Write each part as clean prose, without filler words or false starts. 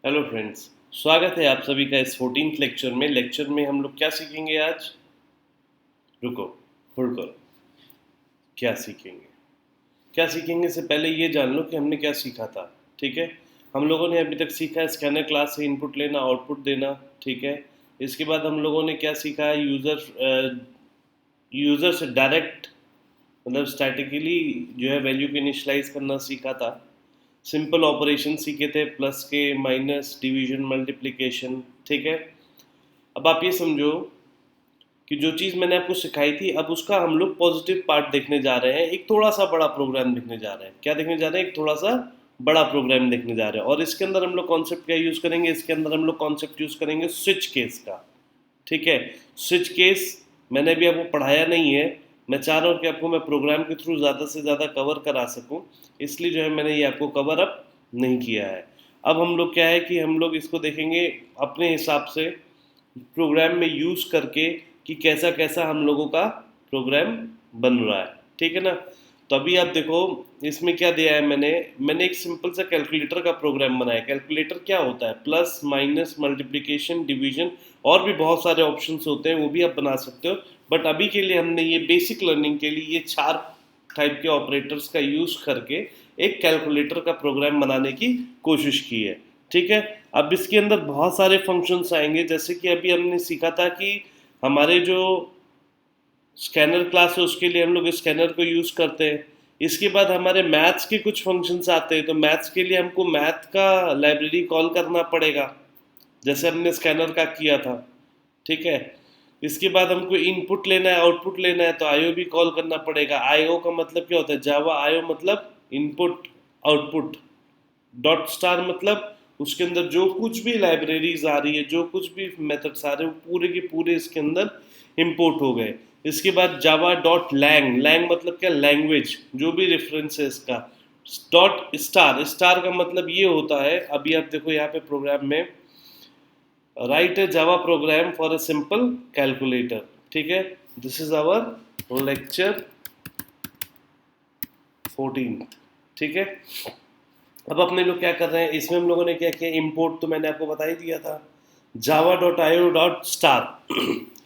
Hello friends, स्वागत है आप सभी का इस 14th लेक्चर में हम लोग क्या सीखेंगे आज। रुको, होल्ड करो। क्या सीखेंगे क्या सीखेंगे से पहले ये जान लो कि हमने क्या सीखा था। ठीक है, हम लोगों ने अभी तक सीखा है स्कैनर क्लास से इनपुट लेना आउटपुट देना। ठीक है, इसके बाद हम लोगों ने क्या सीखा है, यूज़र से डायरेक्ट मतलब स्टैटिकली जो है वैल्यू को इनिशलाइज करना सीखा था। सिंपल ऑपरेशन सीखे थे, प्लस के, माइनस, डिवीजन, मल्टीप्लिकेशन। ठीक है, अब आप ये समझो कि जो चीज़ मैंने आपको सिखाई थी अब उसका हम लोग पॉजिटिव पार्ट देखने जा रहे हैं। एक थोड़ा सा बड़ा प्रोग्राम देखने जा रहे हैं। क्या देखने जा रहे हैं? एक थोड़ा सा बड़ा प्रोग्राम देखने जा रहे हैं। और इसके अंदर हम लोग कॉन्सेप्ट क्या यूज़ करेंगे? इसके अंदर हम लोग कॉन्सेप्ट यूज़ करेंगे स्विच केस का। ठीक है, स्विच केस मैंने अभी आपको पढ़ाया नहीं है। मैं चाह रहा हूँ कि आपको मैं प्रोग्राम के थ्रू ज़्यादा से ज़्यादा कवर करा सकूँ, इसलिए जो है मैंने ये आपको कवर अप नहीं किया है। अब हम लोग क्या है कि हम लोग इसको देखेंगे अपने हिसाब से प्रोग्राम में यूज़ करके कि कैसा कैसा हम लोगों का प्रोग्राम बन रहा है। ठीक है ना। तो अभी आप देखो इसमें क्या दिया है। मैंने एक सिंपल सा कैलकुलेटर का प्रोग्राम बनाया। कैलकुलेटर क्या होता है? प्लस, माइनस, मल्टीप्लिकेशन, डिवीजन और भी बहुत सारे ऑप्शंस होते हैं, वो भी आप बना सकते हो। बट अभी के लिए हमने ये बेसिक लर्निंग के लिए ये 4 टाइप के ऑपरेटर्स का यूज़ करके एक कैलकुलेटर का प्रोग्राम बनाने की कोशिश की है। ठीक है, अब इसके अंदर बहुत सारे फंक्शंस आएंगे, जैसे कि अभी हमने सीखा था कि हमारे जो स्कैनर क्लास है उसके लिए हम लोग स्कैनर को यूज़ करते हैं। इसके बाद हमारे मैथ्स के कुछ फंक्शंस आते हैं, तो मैथ्स के लिए हमको मैथ का लाइब्रेरी कॉल करना पड़ेगा, जैसे हमने स्कैनर का किया था। ठीक है, इसके बाद हमको इनपुट लेना है आउटपुट लेना है, तो आईओ भी कॉल करना पड़ेगा। आईओ का मतलब क्या होता है? जावा आईओ मतलब इनपुट आउटपुट। डॉट स्टार मतलब उसके अंदर जो कुछ भी लाइब्रेरीज आ रही है, जो कुछ भी मेथड्स आ रहे हैं, वो पूरे के पूरे इसके अंदर इंपोर्ट हो गए। इसके बाद जावा डॉट लैंग, लैंग मतलब क्या? लैंग्वेज, जो भी रेफरेंस है इसका। डॉट स्टार, स्टार का मतलब ये होता है, अभी आप देखो यहाँ पे प्रोग्राम में, right A Java program for a simple calculator. ठीक है, दिस इज आवर लेक्चर 14। ठीक है, अब अपने लोग क्या कर रहे हैं इसमें, हम लोगों ने क्या किया, इंपोर्ट तो मैंने आपको बता ही दिया था, Java dot IO dot star.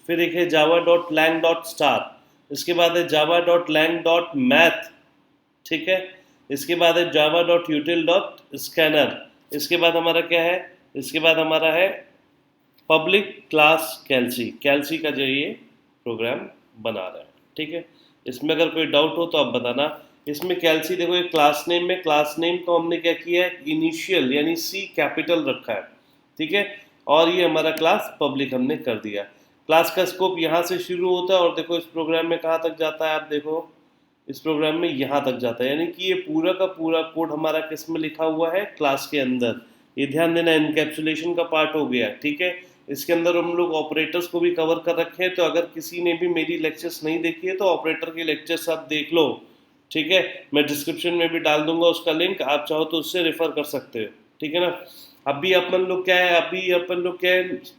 फिर एक है Java dot lang dot star. इसके बाद है Java dot lang dot math. ठीक है, इसके बाद है Java dot util dot scanner. इसके बाद हमारा क्या है? इसके बाद हमारा है पब्लिक क्लास कैल्सी। कैल्सी का जो ये प्रोग्राम बना रहा है। ठीक है, इसमें अगर कोई डाउट हो तो आप बताना। इसमें कैल्सी देखो, एक क्लास नेम में, क्लास नेम को हमने क्या किया है? इनिशियल यानी सी कैपिटल रखा है। ठीक है, और ये हमारा क्लास पब्लिक हमने कर दिया। क्लास का स्कोप यहाँ से शुरू होता है और देखो इस प्रोग्राम में कहाँ तक जाता है। आप देखो इस प्रोग्राम में यहाँ तक जाता है, यानी कि ये पूरा का पूरा कोड हमारा किस में लिखा हुआ है? क्लास के अंदर। ये ध्यान देना, इनकैप्सुलेशन का पार्ट हो गया। ठीक है, इसके अंदर हम लोग ऑपरेटर्स को भी कवर कर रखे हैं, तो अगर किसी ने भी मेरी लेक्चर्स नहीं देखी है तो ऑपरेटर के लेक्चर्स आप देख लो। ठीक है, मैं डिस्क्रिप्शन में भी डाल दूंगा उसका लिंक, आप चाहो तो उससे रेफर कर सकते हो। ठीक है ना। अभी अपन लोग क्या है,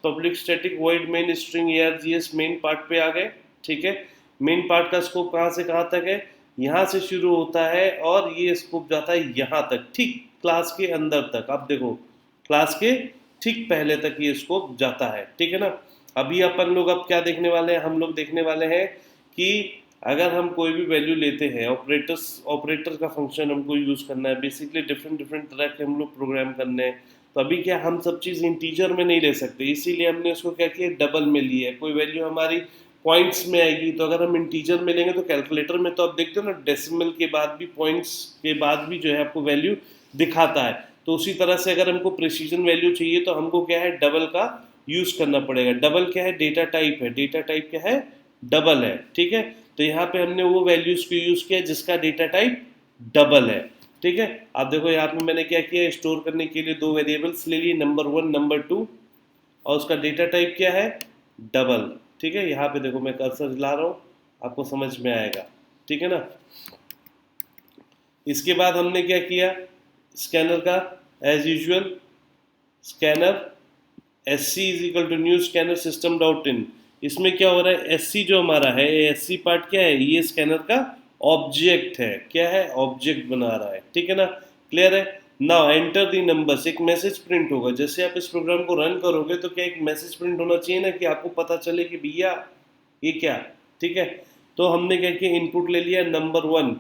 public static void main string args main part पे आ गए। ठीक है, मेन पार्ट का स्कोप कहाँ से कहाँ तक है? यहाँ से शुरू होता है और ये स्कोप जाता है यहाँ तक, ठीक क्लास के अंदर तक। आप देखो क्लास के ठीक पहले तक ये स्कोप जाता है। ठीक है ना। अभी अपन लोग अब क्या देखने वाले हैं? हम लोग देखने वाले हैं कि अगर हम कोई भी वैल्यू लेते हैं, ऑपरेटर का फंक्शन हमको यूज़ करना है, बेसिकली डिफरेंट डिफरेंट तरह के हम लोग प्रोग्राम करने हैं। तो अभी क्या हम सब चीज़ इंटीजर में नहीं ले सकते, इसीलिए हमने उसको क्या किया? डबल में लिया है। कोई वैल्यू हमारी पॉइंट्स में आएगी, तो अगर हम इंटीजर में लेंगे तो कैलकुलेटर में तो आप देखते हो ना, डेसिमल के बाद भी, पॉइंट्स के बाद भी जो है आपको वैल्यू दिखाता है। तो उसी तरह से अगर हमको प्रिसीजन वैल्यू चाहिए तो हमको क्या है? डबल का यूज़ करना पड़ेगा। डबल क्या है? डेटा टाइप है। डेटा टाइप क्या है? डबल है। ठीक है, तो यहाँ पे हमने वो वैल्यूज़ को यूज़ किया जिसका डेटा टाइप डबल है। ठीक है, आप देखो यहाँ पे मैंने क्या किया, स्टोर करने के लिए 2 वेरिएबल्स ले लिए, नंबर 1 नंबर 2, और उसका डेटा टाइप क्या है? डबल। ठीक है, यहाँ पे देखो मैं कर्सर ला रहा हूँ, आपको समझ में आएगा। ठीक है ना। इसके बाद हमने क्या किया? स्कैनर का as usual scanner S C is equal to new scanner system dot in. इसमें क्या हो रहा है? एस सी जो हमारा है, एस सी पार्ट क्या है? ये स्कैनर का ऑब्जेक्ट है। क्या है? ऑब्जेक्ट बना रहा है। ठीक है ना, क्लियर है। नाउ एंटर दी नंबर्स, एक मैसेज प्रिंट होगा। जैसे आप इस प्रोग्राम को रन करोगे तो क्या एक मैसेज प्रिंट होना चाहिए ना, कि आपको पता चले कि भैया ये क्या, ठीक है। तो हमने क्या किया, इनपुट ले लिया number 1,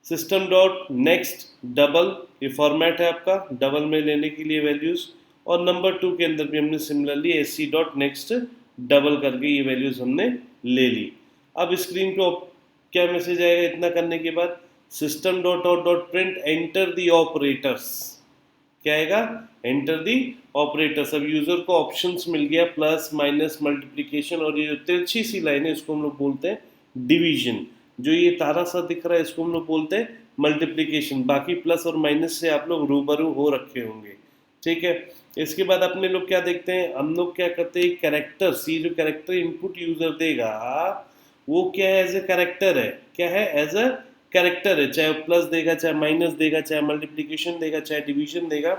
system dot next double, ये फॉर्मेट है आपका डबल में लेने के लिए वैल्यूज, और नंबर 2 के अंदर भी हमने similarly S C dot next double करके ये वैल्यूज हमने ले ली। अब स्क्रीन पे क्या मैसेज आएगा इतना करने के बाद, system dot out dot print enter the operators, क्या आएगा, एंटर दी ऑपरेटर्स। अब यूजर को ऑप्शंस मिल गया, प्लस माइनस मल्टीप्लिकेशन, और ये जो तिरछी सी लाइन है इसको हम लोग बोलते हैं डिवीजन, जो ये तारा सा दिख रहा है इसको हम लोग बोलते हैं मल्टीप्लिकेशन। बाकी प्लस और माइनस से आप लोग रूबरू हो रखे होंगे, ठीक है। इसके बाद अपने लोग क्या देखते हैं, हम लोग क्या करते हैं, कैरेक्टर्स, ये जो कैरेक्टर इनपुट यूजर देगा वो क्या है, एज ए कैरेक्टर है, क्या है, एज अ कैरेक्टर है। चाहे प्लस देगा, चाहे माइनस देगा, चाहे मल्टीप्लिकेशन देगा, चाहे डिवीजन देगा,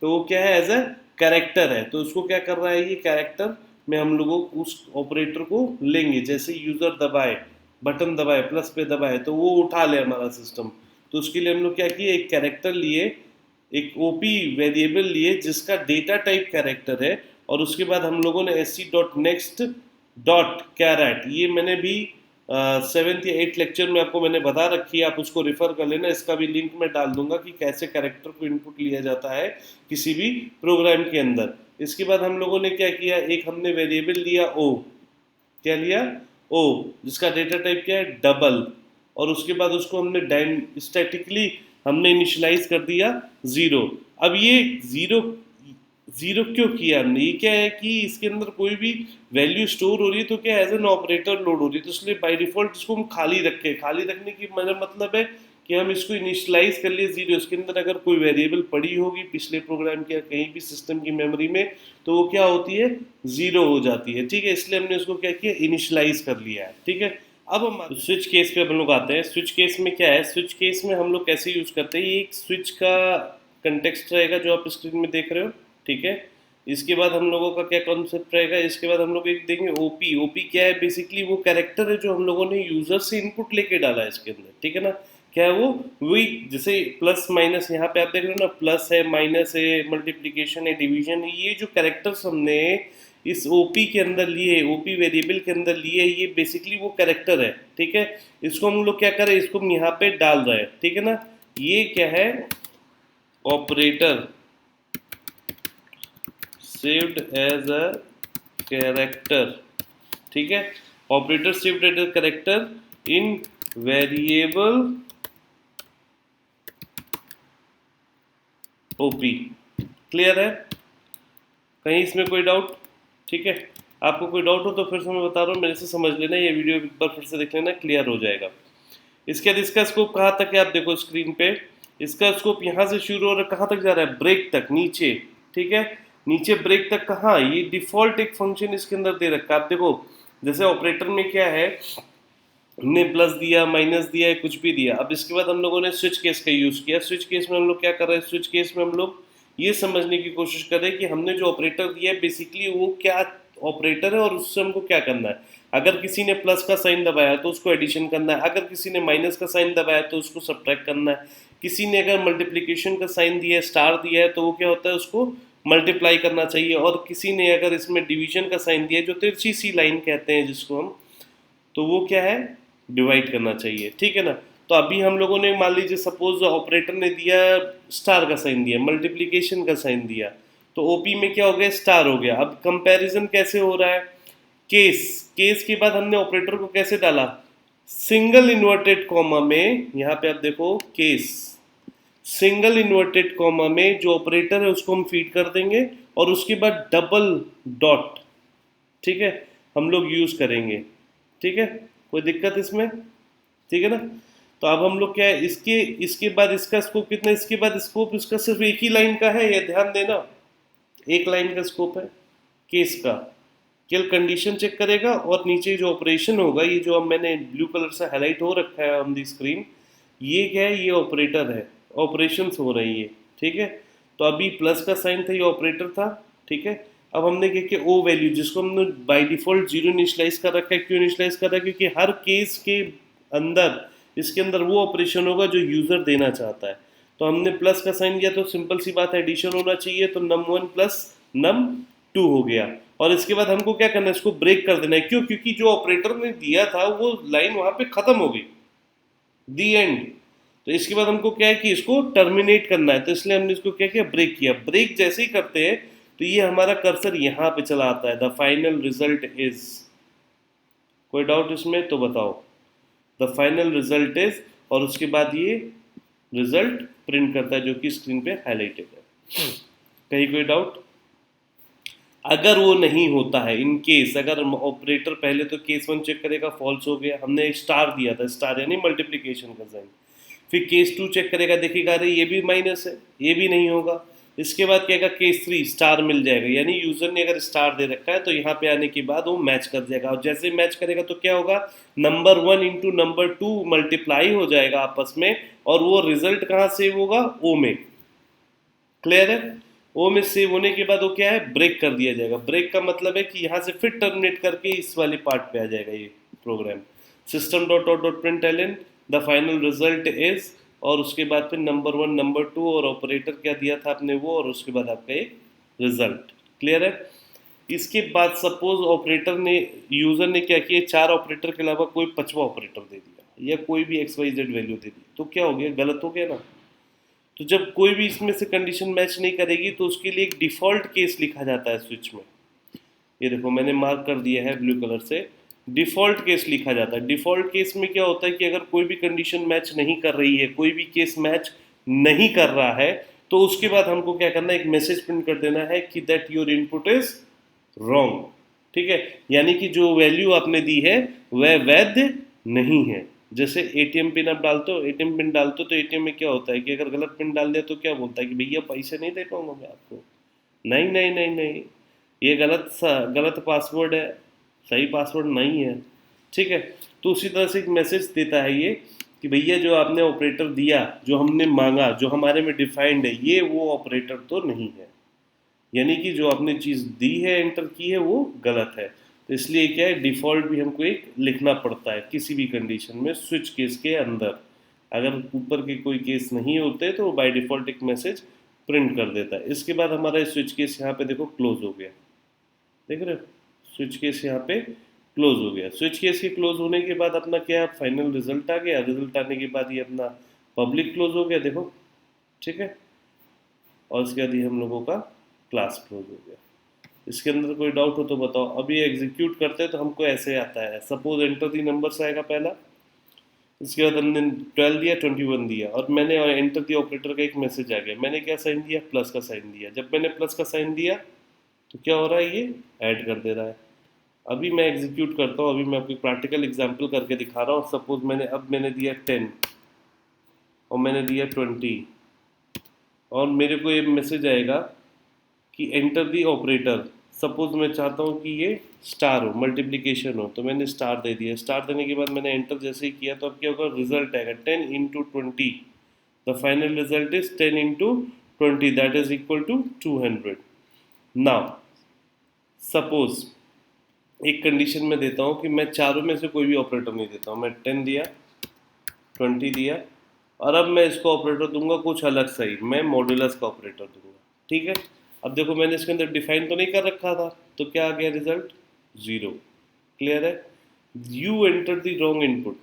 तो वो क्या है, एज अ कैरेक्टर है। तो उसको क्या कर रहा है, ये कैरेक्टर में हम लोगों उस ऑपरेटर को लेंगे। जैसे यूजर दबाए, बटन दबाए, प्लस पे दबाए, तो वो उठा ले हमारा सिस्टम। तो उसके लिए हम लोग क्या किए, एक कैरेक्टर लिए, एक ओपी वेरिएबल लिए जिसका डेटा टाइप कैरेक्टर है, और उसके बाद हम लोगों ने S C dot next dot caret, ये मैंने भी 7th या 8th लेक्चर में आपको मैंने बता रखी है, आप उसको रेफर कर लेना। इसका भी लिंक मैं डाल दूंगा कि कैसे कैरेक्टर को इनपुट लिया जाता है किसी भी प्रोग्राम के अंदर। इसके बाद हम लोगों ने क्या किया, एक हमने वेरिएबल लिया ओ, क्या लिया, ओ, जिसका डेटा टाइप क्या है, डबल, और उसके बाद उसको हमने स्टैटिकली हमने इनिशियलाइज कर दिया 0। अब ये जीरो जीरो क्यों किया हमने, ये क्या है कि इसके अंदर कोई भी वैल्यू स्टोर हो रही है तो क्या एज एन ऑपरेटर लोड हो रही है, तो इसलिए बाय डिफॉल्ट इसको हम खाली रखे। खाली रखने की मतलब है कि हम इसको इनिशियलाइज कर लिए 0। इसके अंदर अगर कोई वेरिएबल पड़ी होगी पिछले प्रोग्राम की या कहीं भी सिस्टम की मेमोरी में, तो वो क्या होती है, 0 हो जाती है, ठीक है। इसलिए हमने उसको क्या किया, इनिशियलाइज कर लिया है, ठीक है। अब हम स्विच केस पे हम लोग आते हैं। स्विच केस में क्या है, स्विच केस में हम लोग कैसे यूज करते हैं, ये एक स्विच का कंटेक्स्ट रहेगा जो आप स्क्रीन में देख रहे हो, ठीक है। इसके बाद हम लोगों का क्या कॉन्सेप्ट रहेगा, इसके बाद हम लोग एक देखेंगे ओपी। ओपी क्या है, बेसिकली वो कैरेक्टर है जो हम लोगों ने यूजर से इनपुट लेके डाला है इसके अंदर, ठीक है ना। क्या है वो, वही जैसे प्लस माइनस, यहाँ पे आप देख रहे हो ना, प्लस है, माइनस है, मल्टीप्लिकेशन है, डिवीजन है, ये जो कैरेक्टर्स हमने इस ओपी के अंदर लिए, ओपी वेरिएबल के अंदर लिए, ये बेसिकली वो कैरेक्टर है, ठीक है। इसको हम लोग क्या करें, इसको हम यहाँ पे डाल रहे हैं, ठीक है ना। ये क्या है, operator saved as a character, ठीक है। Operator saved as a character in variable op, clear है, कहीं इसमें कोई डाउट, ठीक है। आपको कोई डाउट हो तो फिर से मैं बता रहा हूँ, मेरे से समझ लेना, ये वीडियो एक बार फिर से देख लेना, क्लियर हो जाएगा। इसके बाद इसका स्कोप कहाँ तक है, आप देखो स्क्रीन पे, इसका स्कोप यहाँ से शुरू हो रहा है, कहाँ तक जा रहा है, ब्रेक तक, नीचे, ठीक है। नीचे ब्रेक तक कहाँ, ये डिफॉल्ट एक फंक्शन इसके अंदर दे रखा है। आप देखो जैसे ऑपरेटर में क्या है, हमने प्लस दिया, माइनस दिया, कुछ भी दिया। अब इसके बाद हम लोगों ने स्विच केस का यूज किया। स्विच केस में हम लोग क्या कर रहे हैं, स्विच केस में हम लोग ये समझने की कोशिश कर रहे हैं कि हमने जो ऑपरेटर दिया है बेसिकली वो क्या ऑपरेटर है और उससे हमको क्या करना है। अगर किसी ने प्लस का साइन दबाया तो उसको एडिशन करना है, अगर किसी ने माइनस का साइन दबाया तो उसको सब्ट्रैक्ट करना है, किसी ने अगर मल्टीप्लिकेशन का साइन दिया है, स्टार दिया है, तो वो क्या होता है, उसको मल्टीप्लाई करना चाहिए, और किसी ने अगर इसमें डिवीजन का साइन दिया है, जो तिरछी सी लाइन कहते हैं जिसको हम, तो वो क्या है, डिवाइड करना चाहिए, ठीक है ना। तो अभी हम लोगों ने मान लीजिए सपोज ऑपरेटर ने दिया स्टार का साइन दिया, मल्टीप्लिकेशन का साइन दिया, तो ओपी में क्या हो गया, स्टार हो गया। अब कंपैरिजन कैसे हो रहा है, केस के बाद हमने ऑपरेटर को कैसे डाला, सिंगल इन्वर्टेड कॉमा में, यहाँ पे आप देखो केस, सिंगल इन्वर्टेड कॉमा में जो ऑपरेटर है उसको हम फीड कर देंगे, और उसके बाद डबल डॉट, ठीक है, हम लोग यूज करेंगे, ठीक है, कोई दिक्कत इसमें, ठीक है ना। तो अब हम लोग क्या है, इसके बाद इसका स्कोप कितना, इसके बाद स्कोप इसका सिर्फ एक ही लाइन का है, ये ध्यान देना, एक लाइन का स्कोप है केस का। केवल कंडीशन चेक करेगा, और नीचे जो ऑपरेशन होगा, ये जो अब मैंने ब्लू कलर से हाईलाइट हो रखा है ऑन दी स्क्रीन, ये क्या है, ये ऑपरेटर है, ऑपरेशंस हो रही है, ठीक है। तो अभी प्लस का साइन था, ये ऑपरेटर था, ठीक है। अब हमने क्या किया, ओ वैल्यू जिसको हमने बाय डिफॉल्ट 0 इनिशियलाइज कर रखा है, क्यों इनिशियलाइज कर रहा है, क्योंकि हर केस के अंदर इसके अंदर वो ऑपरेशन होगा जो यूज़र देना चाहता है। तो तो हमने प्लस का साइन दिया तो सिंपल सी बात है एडिशन होना चाहिए, तो num1 प्लस num2 हो गया। और इसके बाद हमको क्या करना है, इसको ब्रेक कर देना है। क्यों? क्योंकि जो ऑपरेटर ने दिया था वो लाइन वहां पे खत्म हो गई, दी एंड। तो इसके बाद हमको क्या है कि इसको टर्मिनेट करना है, तो इसलिए हमने इसको क्या किया, ब्रेक किया। ब्रेक जैसे ही करते हैं तो ये हमारा कर्सर यहाँ पे चला आता है, द फाइनल रिजल्ट इज। कोई डाउट इसमें तो बताओ। द फाइनल रिजल्ट इज, और उसके बाद ये रिजल्ट प्रिंट करता है जो कि स्क्रीन पे हाईलाइटेड है। कहीं कोई डाउट? अगर वो नहीं होता है, इन केस अगर ऑपरेटर पहले तो केस 1 चेक करेगा, फॉल्स हो गया, हमने स्टार दिया था, स्टार यानी मल्टीप्लिकेशन का साइन। फिर केस 2 चेक करेगा, देखेगा अरे ये भी माइनस है, ये भी नहीं होगा। इसके बाद कहेगा केस 3 स्टार मिल जाएगा, यानी यूजर ने अगर स्टार दे रखा है तो यहाँ पे आने के बाद वो मैच कर जाएगा। और जैसे मैच करेगा तो क्या होगा, नंबर 1 इंटू नंबर 2 मल्टीप्लाई हो जाएगा आपस में, और वो रिजल्ट कहाँ सेव होगा, ओ में। क्लियर है? ओ में सेव होने के बाद वो क्या है, ब्रेक कर दिया जाएगा। ब्रेक का मतलब है कि यहाँ से फिर टर्मिनेट करके इस वाली पार्ट पे आ जाएगा ये program. System dot out dot println the final result is, और उसके बाद फिर नंबर 1 नंबर 2 और ऑपरेटर क्या दिया था आपने वो, और उसके बाद आपका एक रिजल्ट। क्लियर है? इसके बाद सपोज ऑपरेटर ने, यूजर ने क्या किया, 4 ऑपरेटर के अलावा कोई 5वां ऑपरेटर दे दिया, या कोई भी XYZ वैल्यू दे दी, तो क्या हो गया, गलत हो गया ना। तो जब कोई भी इसमें से कंडीशन मैच नहीं करेगी तो उसके लिए एक डिफ़ॉल्ट केस लिखा जाता है स्विच में। ये देखो मैंने मार्क कर दिया है ब्लू कलर से, डिफ़ॉल्ट केस लिखा जाता है। डिफ़ॉल्ट केस में क्या होता है कि अगर कोई भी कंडीशन मैच नहीं कर रही है, कोई भी केस मैच नहीं कर रहा है, तो उसके बाद हमको क्या करना है, एक मैसेज प्रिंट कर देना है कि that your input is wrong. ठीक है, यानी कि जो वैल्यू आपने दी है वह वैध नहीं है। जैसे एटीएम पिन आप डालते हो, एटीएम पिन डालते हो तो एटीएम में क्या होता है कि अगर गलत पिन डाल दिया तो क्या बोलता है कि भैया पैसे नहीं दे पाऊंगा मैं आपको। नहीं नहीं नहीं नहीं, ये गलत पासवर्ड है, सही पासवर्ड नहीं है। ठीक है, तो उसी तरह से एक मैसेज देता है ये कि भैया जो आपने ऑपरेटर दिया, जो हमने मांगा, जो हमारे में डिफाइंड है, ये वो ऑपरेटर तो नहीं है। यानी कि जो आपने चीज़ दी है, एंटर की है, वो गलत है। तो इसलिए क्या है, डिफ़ॉल्ट भी हमको एक लिखना पड़ता है किसी भी कंडीशन में, स्विच केस के अंदर। अगर ऊपर के कोई केस नहीं होते तो बाय डिफ़ॉल्ट एक मैसेज प्रिंट कर देता है। इसके बाद हमारा स्विच केस यहाँ पे देखो क्लोज हो गया, देख रहे हो, स्विच केस यहाँ पे क्लोज हो गया। स्विच केस के क्लोज होने के बाद अपना क्या, फाइनल रिजल्ट आ गया। रिजल्ट आने के बाद ये अपना पब्लिक क्लोज हो गया, देखो। ठीक है, और इसके बाद ये हम लोगों का क्लास क्लोज हो गया। इसके अंदर कोई डाउट हो तो बताओ। अभी एग्जीक्यूट करते हैं तो हमको ऐसे आता है, सपोज एंटर दी नंबर्स आएगा पहला, इसके बाद हमने 12 दिया, 21 दिया, और मैंने एंटर दी ऑपरेटर का एक मैसेज आ गया। मैंने क्या साइन दिया, प्लस का साइन दिया। जब मैंने प्लस का साइन दिया तो क्या हो रहा है, ये ऐड कर दे रहा है। अभी मैं एग्जीक्यूट करता हूँ, अभी मैं आपको प्रैक्टिकल एग्जाम्पल करके दिखा रहा हूँ। सपोज मैंने दिया 10 और मैंने दिया 20, और मेरे को ये मैसेज आएगा कि एंटर दी ऑपरेटर। सपोज मैं चाहता हूँ कि ये स्टार हो, मल्टीप्लिकेशन हो, तो मैंने स्टार दे दिया। स्टार देने के बाद मैंने एंटर जैसे ही किया तो अब क्या होगा, रिजल्ट आएगा 10 into 20। The final result is 10 into 20, that is equal to 200। Now suppose एक कंडीशन में देता हूँ कि मैं चारों में से कोई भी ऑपरेटर नहीं देता हूँ। मैं 10 दिया, 20 दिया, और अब मैं इसको ऑपरेटर दूंगा कुछ अलग सही, मैं मॉड्यूलस का ऑपरेटर दूंगा। ठीक है, अब देखो मैंने इसके अंदर डिफाइन तो नहीं कर रखा था, तो क्या आ गया रिजल्ट, 0। क्लियर है? You enter the wrong input,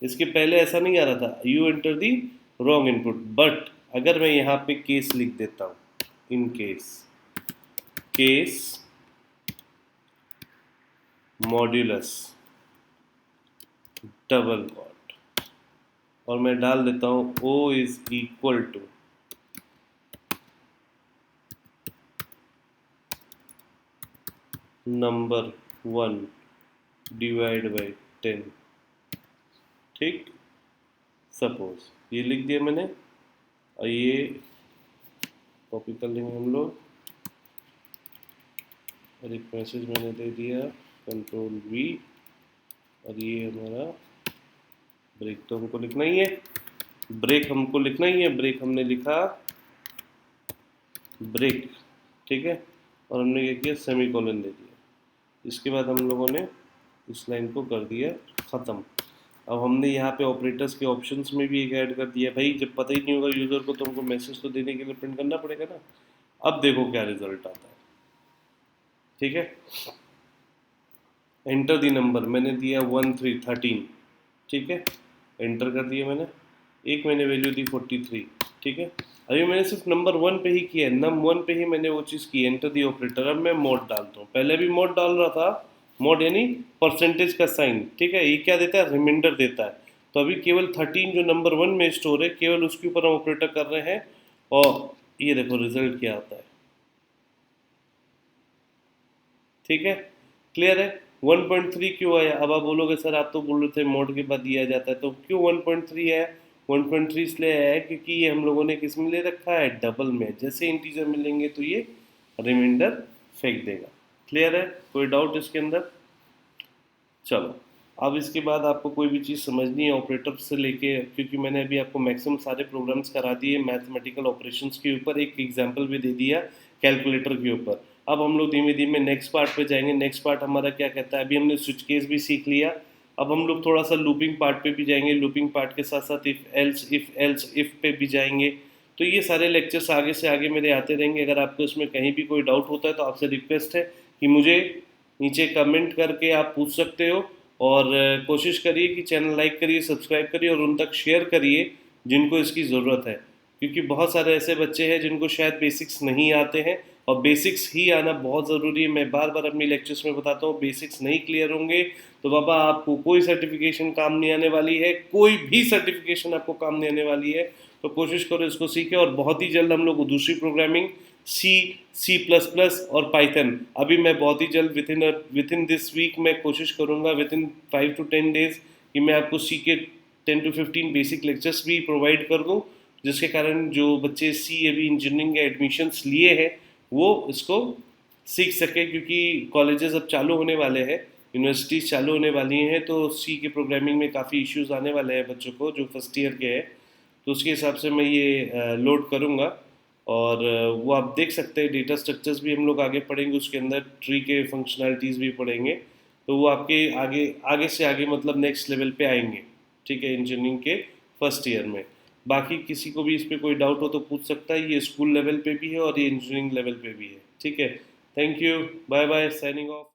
इसके पहले ऐसा नहीं आ रहा था, you enter the wrong input. But अगर मैं यहाँ पे केस लिख देता हूँ, in case modulus double quote, और मैं डाल देता हूँ O is equal to number 1 divide by 10। ठीक, सपोज ये लिख दिया मैंने, और ये कॉपी कर लेंगे हम लोग, और एक मैसेज मैंने दे दिया कंट्रोल V, और ये हमारा ब्रेक तो हमको लिखना ही है, ब्रेक हमको लिखना ही है, ब्रेक हमने लिखा ब्रेक। ठीक है, और हमने क्या किया, सेमीकोलन दे दिया। इसके बाद हम लोगों ने इस लाइन को कर दिया ख़त्म। अब हमने यहाँ पे ऑपरेटर्स के ऑप्शंस में भी एक ऐड कर दिया भाई, जब पता ही नहीं होगा यूज़र को तो हमको मैसेज तो देने के लिए प्रिंट करना पड़ेगा ना। अब देखो क्या रिजल्ट आता है, ठीक है। एंटर दी नंबर मैंने दिया 1313, ठीक है, एंटर कर दिया मैंने। एक मैंने वैल्यू दी 43, ठीक है। अभी मैंने सिर्फ नंबर 1 पे ही किया है, नंबर 1 पे ही मैंने वो चीज़ की, एंटर दी ऑपरेटर। अब मैं मोड डालता हूँ, पहले भी मोड डाल रहा था, मोड यानी परसेंटेज का साइन, ठीक है। ये क्या देता है, रिमाइंडर देता है। तो अभी केवल 13 जो नंबर 1 में स्टोर है, केवल उसके ऊपर हम ऑपरेटर कर रहे हैं। और ये देखो रिजल्ट क्या आता है, ठीक है, क्लियर है। 1.3 क्यों आया? अब आप बोलोगे सर आप तो बोल रहे थे मोड के बाद दिया जाता है, तो क्यों 1.3 है? 1.3 इसलिए आया है क्योंकि ये हम लोगों ने किस में ले रखा है, डबल में। जैसे इंटीजर मिलेंगे तो ये रिमाइंडर फेंक देगा। क्लियर है, कोई डाउट इसके अंदर? चलो, अब इसके बाद आपको कोई भी चीज़ समझनी है ऑपरेटर से लेके, क्योंकि मैंने अभी आपको मैक्सिमम सारे प्रोग्राम्स करा दिए मैथमेटिकल ऑपरेशंस के ऊपर, एक एग्जांपल भी दे दिया कैलकुलेटर के ऊपर। अब हम लोग धीमे धीमे नेक्स्ट पार्ट पे जाएंगे। नेक्स्ट पार्ट हमारा क्या कहता है, अभी हमने स्विच केस भी सीख लिया। अब हम लोग थोड़ा सा लूपिंग पार्ट पे भी जाएंगे, लूपिंग पार्ट के साथ साथ इफ़ एल्स इफ़ पे भी जाएंगे। तो ये सारे लेक्चर्स आगे से आगे मेरे आते रहेंगे। अगर आपको इसमें कहीं भी कोई डाउट होता है तो आपसे रिक्वेस्ट है कि मुझे नीचे कमेंट करके आप पूछ सकते हो। और कोशिश करिए कि चैनल लाइक करिए, सब्सक्राइब करिए और उन तक शेयर करिए जिनको इसकी ज़रूरत है, क्योंकि बहुत सारे ऐसे बच्चे हैं जिनको शायद बेसिक्स नहीं आते हैं, और बेसिक्स ही आना बहुत ज़रूरी है। मैं बार बार अपनी लेक्चर्स में बताता हूँ, बेसिक्स नहीं क्लियर होंगे तो बाबा आपको कोई सर्टिफिकेशन काम नहीं आने वाली है, कोई भी सर्टिफिकेशन आपको काम नहीं आने वाली है। तो कोशिश करो इसको सीखें। और बहुत ही जल्द हम लोग दूसरी प्रोग्रामिंग सी, C++ और पाइथन, अभी मैं बहुत ही जल्द विद इन दिस वीक मैं कोशिश करूँगा विद इन 5 to 10 days कि मैं आपको सी के 10 to 15 बेसिक लेक्चर्स भी प्रोवाइड कर दूँ, जिसके कारण जो बच्चे सी अभी इंजीनियरिंग के एडमिशन्स लिए हैं वो इसको सीख सके, क्योंकि कॉलेजेस अब चालू होने वाले हैं, यूनिवर्सिटीज़ चालू होने वाली हैं, तो सी के प्रोग्रामिंग में काफ़ी इश्यूज आने वाले हैं बच्चों को जो फर्स्ट ईयर के हैं। तो उसके हिसाब से मैं ये लोड करूँगा। और वो आप देख सकते हैं, डेटा स्ट्रक्चर्स भी हम लोग आगे पढ़ेंगे, उसके अंदर ट्री के फंक्शनैलिटीज़ भी पढ़ेंगे। तो वो आपके आगे आगे से आगे मतलब नेक्स्ट लेवल पे आएंगे, ठीक है, इंजीनियरिंग के फर्स्ट ईयर में। बाकी किसी को भी इस पर कोई डाउट हो तो पूछ सकता है। ये स्कूल लेवल पे भी है और ये इंजीनियरिंग लेवल पे भी है, ठीक है। Thank you, bye bye, signing of.